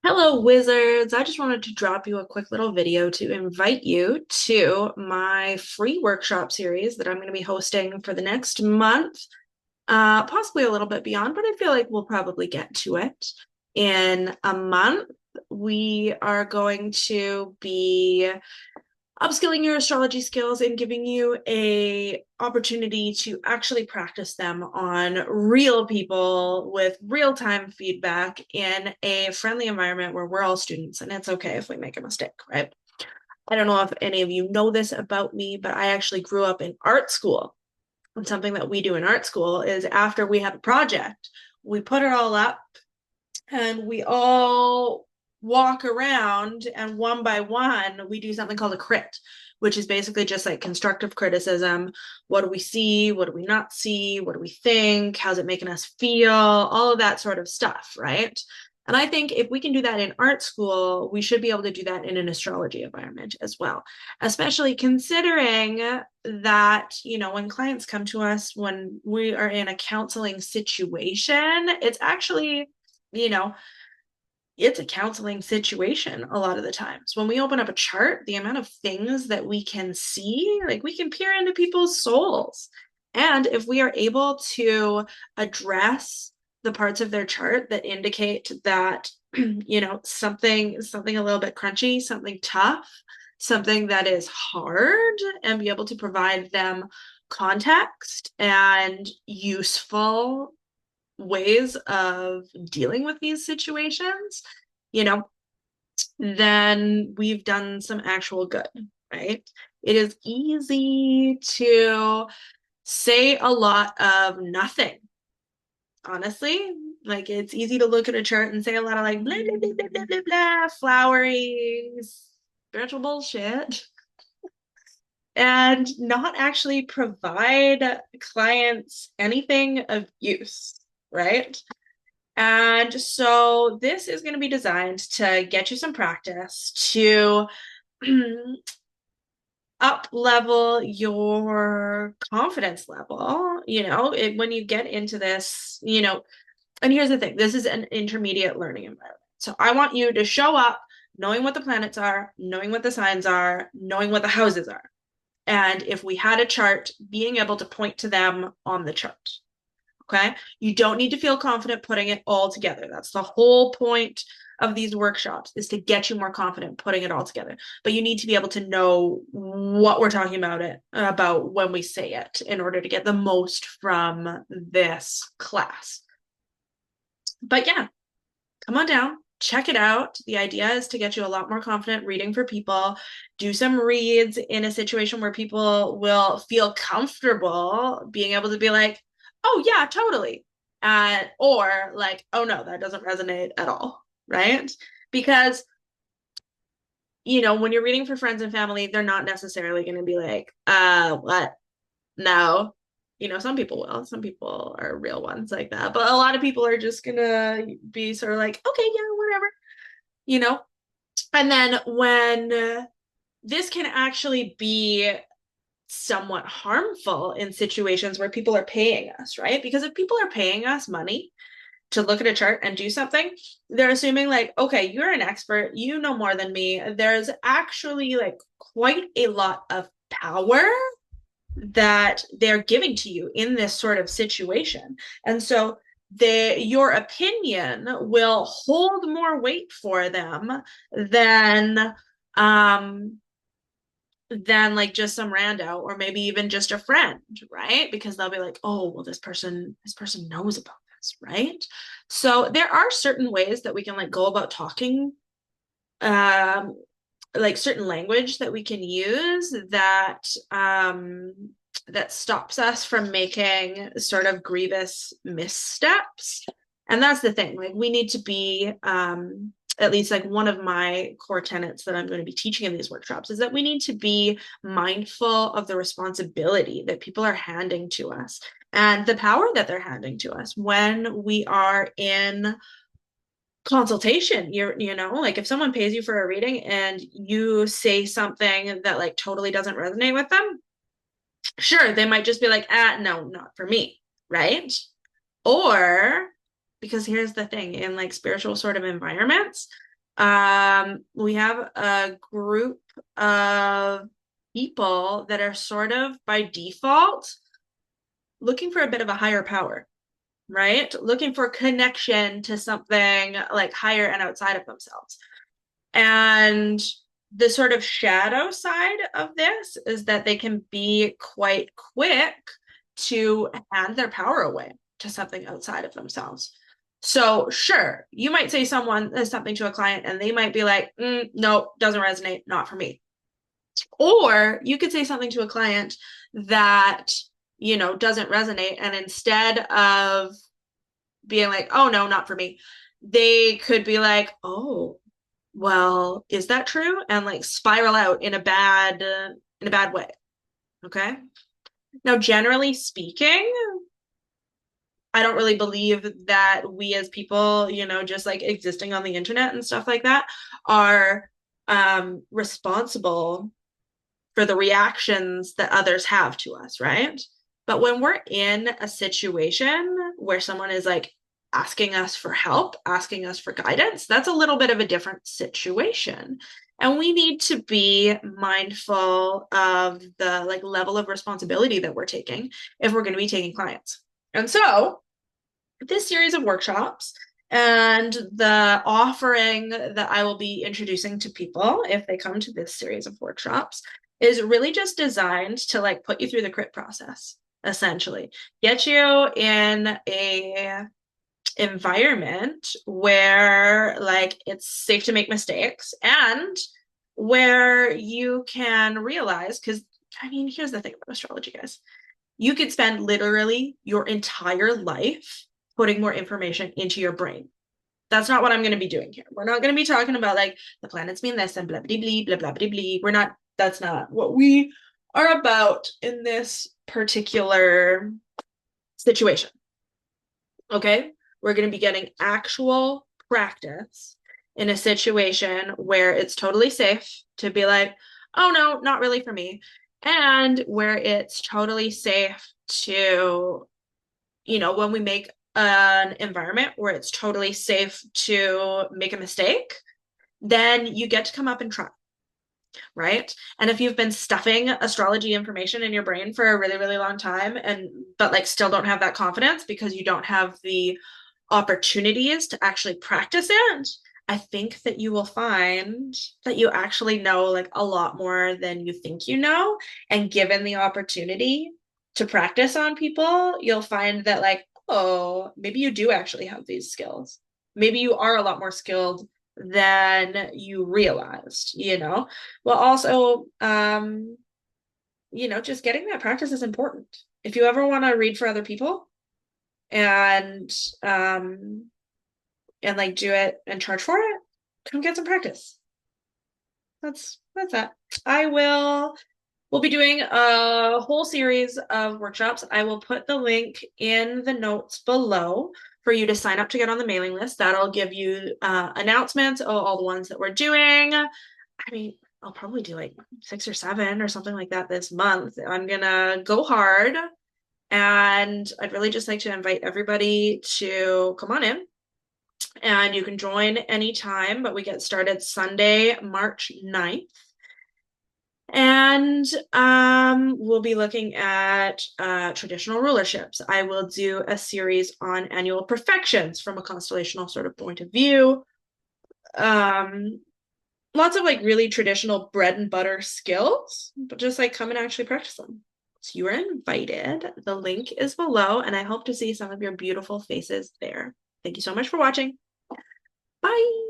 Hello, wizards. I just wanted to drop you a quick little video to invite you to my free workshop series that I'm going to be hosting for the next month, possibly a little bit beyond, but I feel like we'll probably get to it in a month. We are going to be upskilling your astrology skills and giving you a opportunity to actually practice them on real people with real-time feedback in a friendly environment where we're all students and it's okay if we make a mistake, right? I don't know if any of you know this about me, but I actually grew up in art school. And something that we do in art school is after we have a project, we put it all up and we all walk around, and one by one we do something called a crit, which is basically just like constructive criticism. What do we see? What do we not see? What do we think? How's it making us feel? All of that sort of stuff, right? And I think if we can do that in art school, we should be able to do that in an astrology environment as well, especially considering that, when clients come to us, when we are in a counseling situation, it's actually, you know, it's a counseling situation a lot of the times. When we open up a chart, the amount of things that we can see, like we can peer into people's souls. And if we are able to address the parts of their chart that indicate that, something a little bit crunchy, something tough, something that is hard, and be able to provide them context and useful ways of dealing with these situations, you know, then we've done some actual good, right? It is easy to say a lot of nothing, honestly. Like it's easy to look at a chart and say a lot of like blah, blah, blah, blah, blah, blah, blah, flowery, spiritual bullshit and not actually provide clients anything of use, right? And so this is going to be designed to get you some practice to up level your confidence level, when you get into this, and here's the thing, this is an intermediate learning environment. So I want you to show up knowing what the planets are, knowing what the signs are, knowing what the houses are. And if we had a chart, being able to point to them on the chart. Okay. You don't need to feel confident putting it all together. That's the whole point of these workshops, is to get you more confident putting it all together. But you need to be able to know what we're talking about when we say it in order to get the most from this class. But yeah, come on down, check it out. The idea is to get you a lot more confident reading for people, do some reads in a situation where people will feel comfortable being able to be like, oh, yeah, totally. Or like, oh, no, that doesn't resonate at all. Right. Because, when you're reading for friends and family, they're not necessarily going to be like, what? No. Some people will. Some people are real ones like that. But a lot of people are just gonna be sort of like, okay, yeah, whatever, you know? And then when this can actually be somewhat harmful in situations where people are paying us, right? Because if people are paying us money to look at a chart and do something, they're assuming like, okay, you're an expert, you know more than me. There's actually like quite a lot of power that they're giving to you in this sort of situation. And so your opinion will hold more weight for them than um than like just some rando or maybe even just a friend, right? Because they'll be like, oh, well, this person knows about this, right? So there are certain ways that we can like go about talking, um like certain language that we can use that stops us from making sort of grievous missteps. And that's the thing, like we need to be, at least like one of my core tenets that I'm going to be teaching in these workshops is that we need to be mindful of the responsibility that people are handing to us and the power that they're handing to us when we are in consultation. Like if someone pays you for a reading and you say something that like totally doesn't resonate with them, sure, they might just be like, no, not for me, right? Or because here's the thing, in like spiritual sort of environments, We have a group of people that are sort of by default looking for a bit of a higher power, right? Looking for connection to something like higher and outside of themselves. And the sort of shadow side of this is that they can be quite quick to hand their power away to something outside of themselves. So, sure, you might say something to a client and they might be like, no, doesn't resonate, not for me. Or you could say something to a client that, doesn't resonate. And instead of being like, oh, no, not for me, they could be like, oh, well, is that true? And like spiral out in a bad way. Okay. Now, generally speaking, I don't really believe that we as people, just like existing on the internet and stuff like that, are responsible for the reactions that others have to us, right? But when we're in a situation where someone is like asking us for help, asking us for guidance, that's a little bit of a different situation. And we need to be mindful of the like level of responsibility that we're taking if we're going to be taking clients. And so this series of workshops and the offering that I will be introducing to people if they come to this series of workshops is really just designed to like put you through the crit process, essentially. Get you in a environment where like it's safe to make mistakes and where you can realize, because I mean, here's the thing about astrology, guys. You could spend literally your entire life putting more information into your brain. That's not what I'm going to be doing here. We're not going to be talking about like the planets mean this and blah blah blah blah blah blah blah. We're not. That's not what we are about in this particular situation. Okay, we're going to be getting actual practice in a situation where it's totally safe to be like, oh no, not really for me, and where it's totally safe to, when we make an environment where it's totally safe to make a mistake, then you get to come up and try, right? And if you've been stuffing astrology information in your brain for a really, really long time but like still don't have that confidence because you don't have the opportunities to actually practice it, I think that you will find that you actually know like a lot more than you think you know. And given the opportunity to practice on people, you'll find that like, oh, maybe you do actually have these skills. Maybe you are a lot more skilled than you realized, Well, also, just getting that practice is important. If you ever want to read for other people and like do it and charge for it, come get some practice. That's that. We'll be doing a whole series of workshops. I will put the link in the notes below for you to sign up to get on the mailing list. That'll give you announcements of all the ones that we're doing. I mean, I'll probably do like 6 or 7 or something like that this month. I'm gonna go hard, and I'd really just like to invite everybody to come on in. And you can join anytime, but we get started Sunday, March 9th. And we'll be looking at traditional rulerships. I will do a series on annual perfections from a constellational sort of point of view. Lots of like really traditional bread and butter skills, but just like come and actually practice them. So you are invited. The link is below, and I hope to see some of your beautiful faces there. Thank you so much for watching. Bye.